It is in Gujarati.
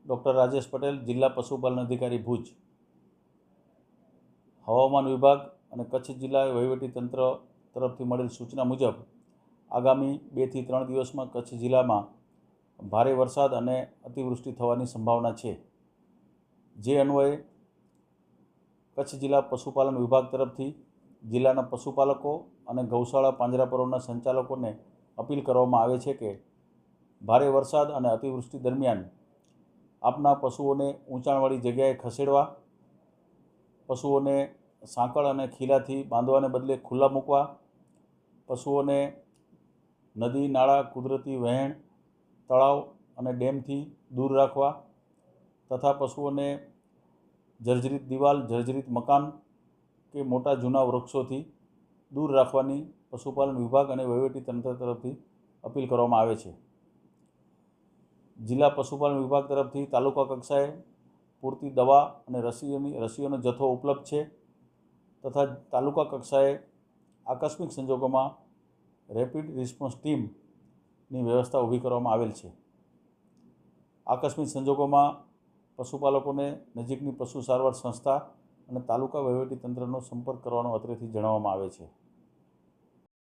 ડૉક્ટર રાજેશ પટેલ, જિલ્લા પશુપાલન અધિકારી ભુજ। હવામાન વિભાગ અને કચ્છ જિલ્લા વહીવટીતંત્ર તરફથી મળેલ સૂચના મુજબ આગામી 2 થી 3 દિવસમાં કચ્છ જિલ્લામાં ભારે વરસાદ અને અતિવૃષ્ટિ થવાની સંભાવના છે। જે અન્વયે કચ્છ જિલ્લા પશુપાલન વિભાગ તરફથી જિલ્લાના પશુપાલકો અને ગૌશાળા પાંજરાપોળોના સંચાલકોને અપીલ કરવામાં આવે છે કે ભારે વરસાદ અને અતિવૃષ્ટિ દરમિયાન આપના પશુઓને ઊંચાણવાળી જગ્યાએ ખસેડવા, પશુઓને સાંકળ અને ખીલાથી બાંધવાને બદલે ખુલ્લા મૂકવા, પશુઓને નદી, નાળા, કુદરતી વહેણ, તળાવ અને ડેમથી દૂર રાખવા તથા પશુઓને જર્જરિત દિવાલ, જર્જરિત મકાન કે મોટા જૂના વૃક્ષોથી દૂર રાખવાની પશુપાલન વિભાગ અને વહીવટીતંત્ર તરફથી અપીલ કરવામાં આવે છે। જિલ્લા પશુપાલન વિભાગ તરફથી તાલુકા કક્ષાએ પૂરતી દવા અને રસીઓનો જથ્થો ઉપલબ્ધ છે તથા તાલુકા કક્ષાએ આકસ્મિક સંજોગોમાં રેપિડ રિસ્પોન્સ ટીમની વ્યવસ્થા ઊભી કરવામાં આવેલ છે। આકસ્મિક સંજોગોમાં પશુપાલકોને નજીકની પશુ સારવાર સંસ્થા અને તાલુકા વહીવટીતંત્રનો સંપર્ક કરવાનો અત્રેથી જણાવવામાં આવે છે।